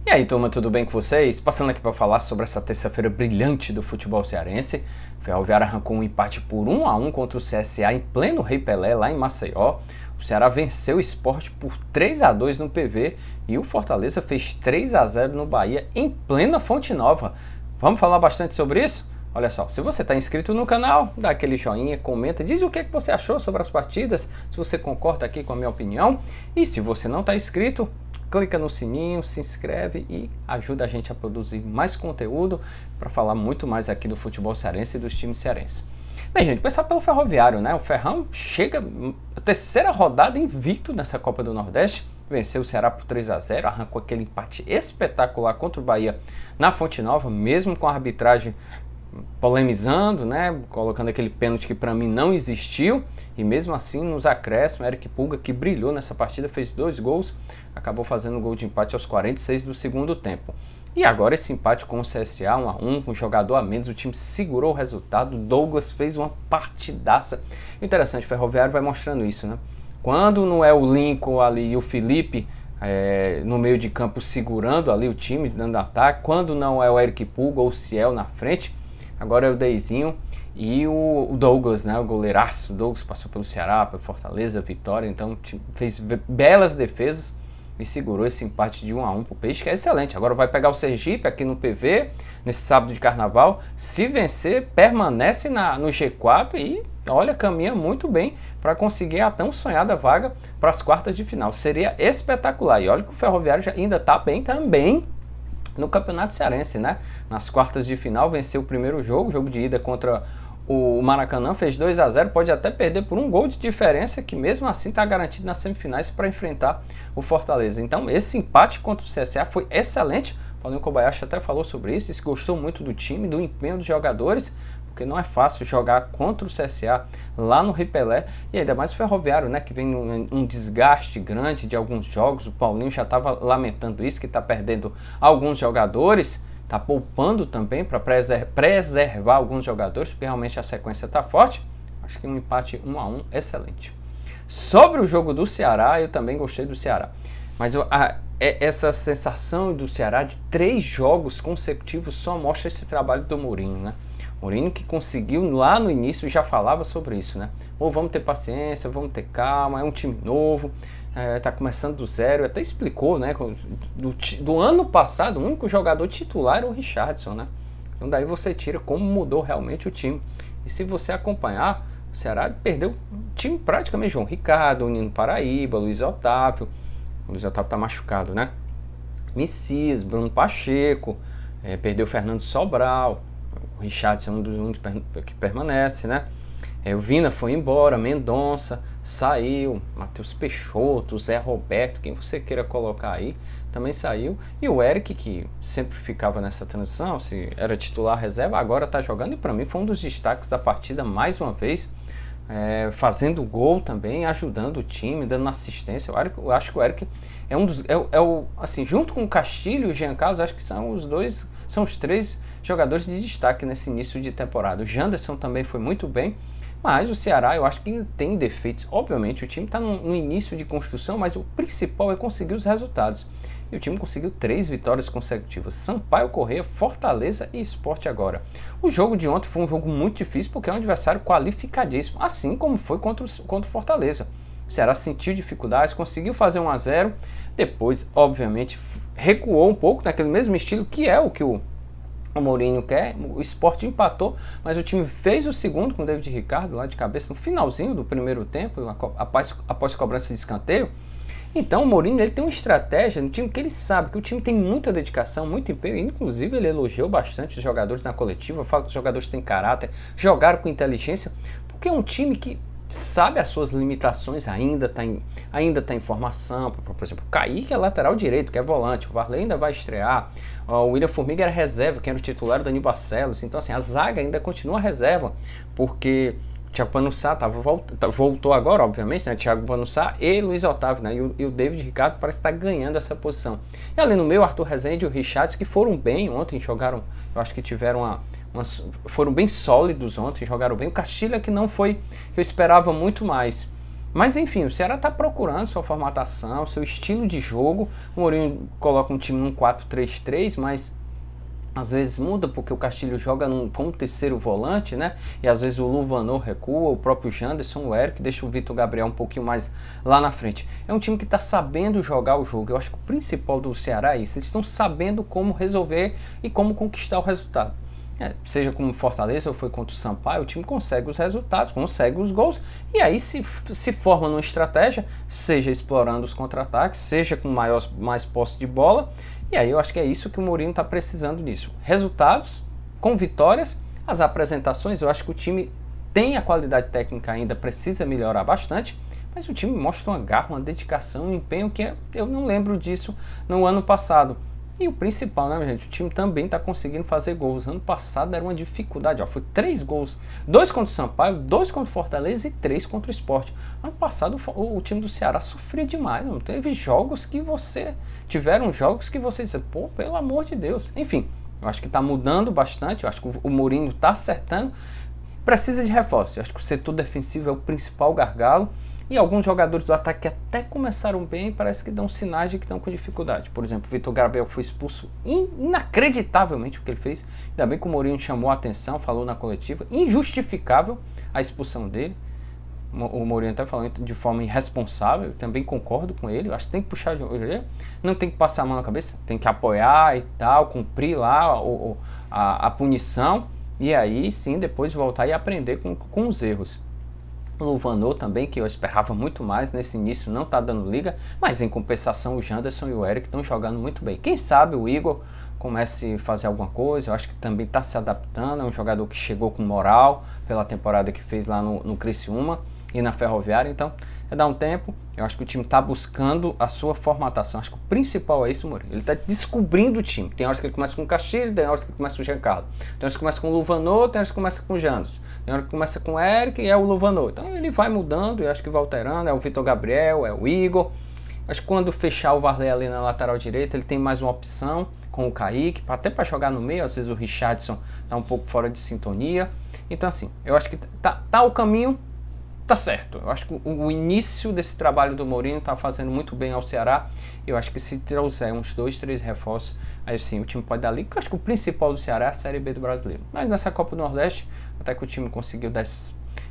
E aí, turma, tudo bem com vocês? Passando aqui para falar sobre essa terça-feira brilhante do futebol cearense. O Ferroviário arrancou um empate por 1-1 contra o CSA em pleno Rei Pelé, lá em Maceió. O Ceará venceu o Sport por 3-2 no PV e o Fortaleza fez 3-0 no Bahia em plena Fonte Nova. Vamos falar bastante sobre isso? Olha só, se você está inscrito no canal, dá aquele joinha, comenta, diz o que você achou sobre as partidas, se você concorda aqui com a minha opinião. E se você não está inscrito, clica no sininho, se inscreve e ajuda a gente a produzir mais conteúdo para falar muito mais aqui do futebol cearense e dos times cearenses. Bem, gente, começar pelo Ferroviário, né? O Ferrão chega a terceira rodada invicto nessa Copa do Nordeste, venceu o Ceará por 3-0, arrancou aquele empate espetacular contra o Bahia na Fonte Nova, mesmo com a arbitragem polemizando, né, colocando aquele pênalti que para mim não existiu, e mesmo assim nos acréscimos, Eric Pulga, que brilhou nessa partida, fez 2 gols, acabou fazendo o gol de empate aos 46 do segundo tempo. E agora esse empate com o CSA 1-1, com um jogador a menos, o time segurou o resultado, Douglas fez uma partidaça. Interessante, o Ferroviário vai mostrando isso, né? Quando não é o Lincoln ali e o Felipe no meio de campo segurando ali o time, dando ataque, quando não é o Eric Pulga ou o Ciel na frente, agora é o Deizinho e o Douglas, né? O goleiraço. O Douglas passou pelo Ceará, pelo Fortaleza, Vitória, então fez belas defesas e segurou esse empate de 1-1 pro Peixe, que é excelente. Agora vai pegar o Sergipe aqui no PV, nesse sábado de carnaval. Se vencer, permanece no G4 e, olha, caminha muito bem para conseguir a tão sonhada vaga para as quartas de final. Seria espetacular. E olha que o Ferroviário já ainda está bem também no Campeonato Cearense, né? Nas quartas de final, venceu o primeiro jogo de ida contra o Maracanã, fez 2-0, pode até perder por um gol de diferença, que mesmo assim está garantido nas semifinais para enfrentar o Fortaleza. Então esse empate contra o CSA foi excelente. O Paulinho Kobayashi até falou sobre isso, disse que gostou muito do time, do empenho dos jogadores, porque não é fácil jogar contra o CSA lá no Rei Pelé, e ainda mais o Ferroviário, né, que vem um desgaste grande de alguns jogos. O Paulinho já estava lamentando isso, que está perdendo alguns jogadores, está poupando também para preservar alguns jogadores, porque realmente a sequência está forte. Acho que um empate 1-1 excelente. Sobre o jogo do Ceará, eu também gostei do Ceará, mas essa sensação do Ceará de 3 jogos consecutivos só mostra esse trabalho do Mourinho, né? Mourinho que conseguiu lá no início, já falava sobre isso, né? Vamos ter paciência, vamos ter calma, é um time novo, tá começando do zero. Até explicou, né? Do ano passado, o único jogador titular era o Richarlison, né? Então daí você tira como mudou realmente o time. E se você acompanhar, o Ceará perdeu o time praticamente. João Ricardo, o Nino Paraíba, Luiz Otávio. O Luiz Otávio tá machucado, né? Messias, Bruno Pacheco, perdeu o Fernando Sobral. O Richarlison é um dos únicos que permanece, né? O Vina foi embora, Mendonça saiu, Matheus Peixoto, Zé Roberto, quem você queira colocar aí, também saiu. E o Eric, que sempre ficava nessa transição, se era titular reserva, agora está jogando, e para mim foi um dos destaques da partida, mais uma vez, fazendo gol também, ajudando o time, dando assistência. Eu acho que o Eric é um dos, assim, junto com o Castilho e o Jean Carlos, acho que são os 3 jogadores de destaque nesse início de temporada. O Janderson também foi muito bem, mas o Ceará eu acho que tem defeitos. Obviamente o time está no início de construção, mas o principal é conseguir os resultados. E o time conseguiu 3 vitórias consecutivas: Sampaio Corrêa, Fortaleza e Sport agora. O jogo de ontem foi um jogo muito difícil, porque é um adversário qualificadíssimo, assim como foi contra o Fortaleza. O Ceará sentiu dificuldades, conseguiu fazer 1-0, depois obviamente recuou um pouco naquele mesmo estilo, que é o que o Mourinho quer. O Sport empatou, mas o time fez o segundo com o David Ricardo lá de cabeça no finalzinho do primeiro tempo, após cobrança de escanteio. Então o Mourinho, ele tem uma estratégia no time, que ele sabe que o time tem muita dedicação, muito empenho. Inclusive ele elogiou bastante os jogadores na coletiva, fala que os jogadores têm caráter, jogaram com inteligência, porque é um time que sabe as suas limitações, ainda tá em formação. Por exemplo, o Kaique é lateral direito, que é volante, o Varley ainda vai estrear, o William Formiga era reserva, que era o titular, o Danilo Barcelos. Então assim, a zaga ainda continua reserva, porque o Thiago Panussá voltou agora, obviamente, né? Thiago Panussá e Luiz Otávio, né? E o David Ricardo parece estar ganhando essa posição. E ali no meio, Arthur Rezende e o Richarlison, que foram bem ontem, jogaram, eu acho que tiveram foram bem sólidos ontem, jogaram bem. O Castilho que não foi, que eu esperava muito mais. Mas enfim, o Ceará está procurando sua formatação, seu estilo de jogo. O Mourinho coloca um time num 4-3-3, mas às vezes muda porque o Castilho joga como terceiro volante, né? E às vezes o Luvanor recua, o próprio Janderson, o Eric, deixa o Vitor Gabriel um pouquinho mais lá na frente. É um time que está sabendo jogar o jogo. Eu acho que o principal do Ceará é isso. Eles estão sabendo como resolver e como conquistar o resultado. Seja como Fortaleza ou foi contra o Sampaio, o time consegue os resultados, consegue os gols, e aí se forma numa estratégia, seja explorando os contra-ataques, seja com mais posse de bola, e aí eu acho que é isso que o Mourinho está precisando disso. Resultados, com vitórias, as apresentações, eu acho que o time tem a qualidade técnica ainda, precisa melhorar bastante, mas o time mostra uma garra, uma dedicação, um empenho que eu não lembro disso no ano passado. E o principal, né, gente? O time também está conseguindo fazer gols. Ano passado era uma dificuldade, ó. Foi 3 gols. 2 contra o Sampaio, 2 contra o Fortaleza e 3 contra o Sport. Ano passado o time do Ceará sofria demais. Não teve jogos que tiveram jogos que você disse, pô, pelo amor de Deus. Enfim, eu acho que está mudando bastante. Eu acho que o Mourinho está acertando. Precisa de reforço. Eu acho que o setor defensivo é o principal gargalo. E alguns jogadores do ataque que até começaram bem, parece que dão sinais de que estão com dificuldade. Por exemplo, o Vitor Gabriel foi expulso inacreditavelmente o que ele fez. Ainda bem que o Mourinho chamou a atenção, falou na coletiva. Injustificável a expulsão dele. O Mourinho até falou de forma irresponsável. Eu também concordo com ele. Eu acho que tem que puxar de orelha. Não tem que passar a mão na cabeça. Tem que apoiar e tal, cumprir lá a punição. E aí sim, depois voltar e aprender com os erros. O Luvanor também, que eu esperava muito mais nesse início, não está dando liga, mas em compensação o Janderson e o Eric estão jogando muito bem. Quem sabe o Igor comece a fazer alguma coisa, eu acho que também está se adaptando, é um jogador que chegou com moral pela temporada que fez lá no Criciúma e na Ferroviária, então é dar um tempo. Eu acho que o time está buscando a sua formatação, acho que o principal é isso, Mourinho. Ele está descobrindo o time. Tem horas que ele começa com o Castilho, tem horas que ele começa com o Giancarlo, tem horas que começa com o Luvanor, tem horas que começa com o Janderson, tem hora que começa com o Eric e é o Luvanor. Então ele vai mudando, eu acho que vai alterando, é o Vitor Gabriel, é o Igor. Acho que quando fechar o Varley ali na lateral direita, ele tem mais uma opção com o Kaique, até para jogar no meio, às vezes o Richardson está um pouco fora de sintonia. Então assim, eu acho que tá o caminho, tá certo. Eu acho que o início desse trabalho do Mourinho está fazendo muito bem ao Ceará. Eu acho que se trouxer uns 2, 3 reforços, aí sim o time pode dar liga, porque eu acho que o principal do Ceará é a Série B do Brasileiro. Mas nessa Copa do Nordeste, até que o time conseguiu dar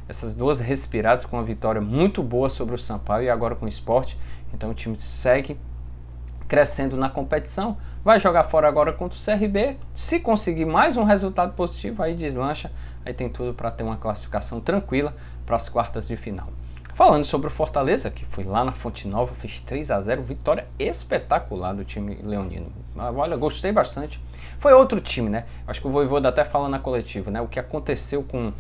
essas 2 respiradas com uma vitória muito boa sobre o Sampaio e agora com o Sport. Então o time segue crescendo na competição, vai jogar fora agora contra o CRB. Se conseguir mais um resultado positivo, aí deslancha, aí tem tudo para ter uma classificação tranquila para as quartas de final. Falando sobre o Fortaleza, que foi lá na Fonte Nova, fez 3-0, vitória espetacular do time leonino. Olha, gostei bastante. Foi outro time, né? Acho que o Vojvoda até fala na coletiva, né? O que aconteceu com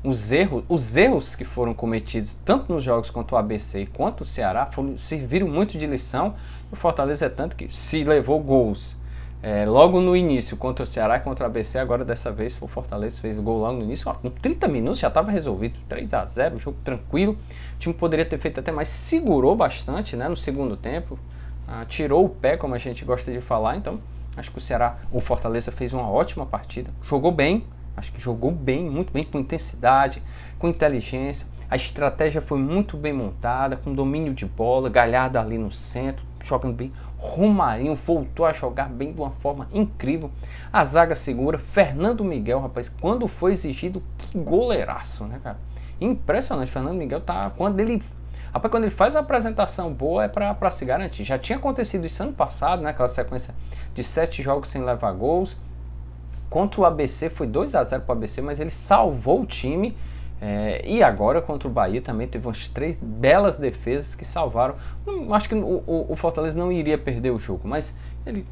os erros que foram cometidos tanto nos jogos contra o ABC quanto o Ceará serviram muito de lição. O Fortaleza é tanto que se levou gols logo no início contra o Ceará e contra o ABC, agora dessa vez o Fortaleza fez gol logo no início, com 30 minutos já estava resolvido, 3-0, jogo tranquilo. O time poderia ter feito até mais, segurou bastante, né, no segundo tempo, tirou o pé, como a gente gosta de falar. Então acho que o Fortaleza fez uma ótima partida, jogou bem, acho que jogou bem, muito bem, com intensidade, com inteligência. A estratégia foi muito bem montada, com domínio de bola, Galhardo ali no centro, jogando bem. Romarinho voltou a jogar bem de uma forma incrível. A zaga segura. Fernando Miguel, rapaz, quando foi exigido, que goleiraço, né, cara? Impressionante. Fernando Miguel quando ele faz a apresentação boa, é pra se garantir. Já tinha acontecido isso ano passado, né? Aquela sequência de 7 jogos sem levar gols. Contra o ABC foi 2-0 para o ABC, mas ele salvou o time. E agora contra o Bahia também teve umas 3 belas defesas que salvaram. Acho que o Fortaleza não iria perder o jogo, mas ele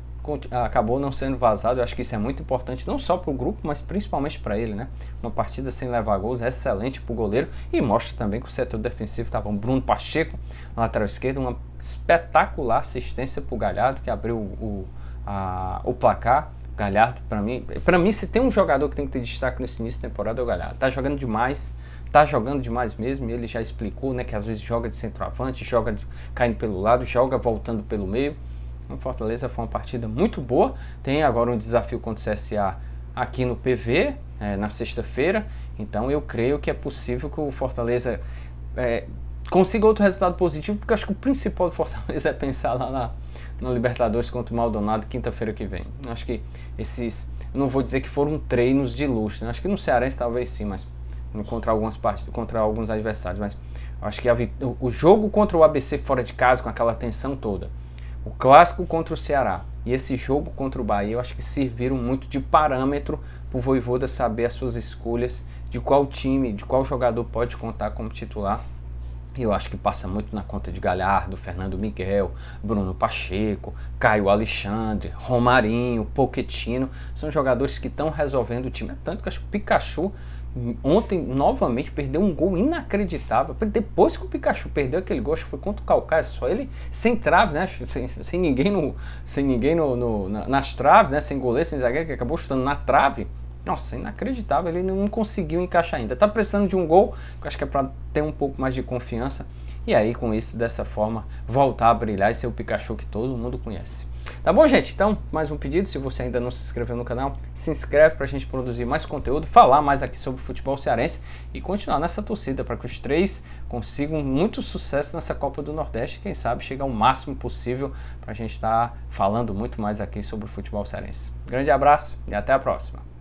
acabou não sendo vazado. Eu acho que isso é muito importante, não só para o grupo, mas principalmente para ele, né? Uma partida sem levar gols é excelente para o goleiro, e mostra também que o setor defensivo estava um Bruno Pacheco na lateral esquerda, uma espetacular assistência para o Galhardo, que abriu o placar. Galhardo, para mim, se tem um jogador que tem que ter destaque nesse início de temporada, é o Galhardo. Tá jogando demais mesmo, e ele já explicou, né, que às vezes joga de centroavante, joga caindo pelo lado, joga voltando pelo meio. O Fortaleza foi uma partida muito boa. Tem agora um desafio contra o CSA aqui no PV, na sexta-feira. Então eu creio que é possível que o Fortaleza consiga outro resultado positivo, porque eu acho que o principal do Fortaleza é pensar lá na Libertadores contra o Maldonado quinta-feira que vem. Eu acho que esses, eu não vou dizer que foram treinos de luxo, né? Acho que no Cearense talvez sim, mas contra algumas partidas, contra alguns adversários, mas eu acho que o jogo contra o ABC fora de casa com aquela tensão toda, o clássico contra o Ceará e esse jogo contra o Bahia, eu acho que serviram muito de parâmetro para o Vojvoda saber as suas escolhas, de qual time, de qual jogador pode contar como titular. E eu acho que passa muito na conta de Galhardo, Fernando Miguel, Bruno Pacheco, Caio Alexandre, Romarinho, Pochettino. São jogadores que estão resolvendo o time. Tanto que acho que o Pikachu ontem novamente perdeu um gol inacreditável. Depois que o Pikachu perdeu aquele gol, acho que foi contra o Caucásia, só ele sem trave, né? Sem ninguém, nas traves, né? Sem goleiro, sem zagueiro, que acabou chutando na trave. Nossa, inacreditável, ele não conseguiu encaixar ainda. Tá precisando de um gol, que eu acho que é para ter um pouco mais de confiança. E aí, com isso, dessa forma, voltar a brilhar e ser o Pikachu que todo mundo conhece. Tá bom, gente? Então, mais um pedido. Se você ainda não se inscreveu no canal, se inscreve pra gente produzir mais conteúdo, falar mais aqui sobre o futebol cearense e continuar nessa torcida para que os três consigam muito sucesso nessa Copa do Nordeste. Quem sabe chegar ao máximo possível pra gente estar falando muito mais aqui sobre o futebol cearense. Grande abraço e até a próxima.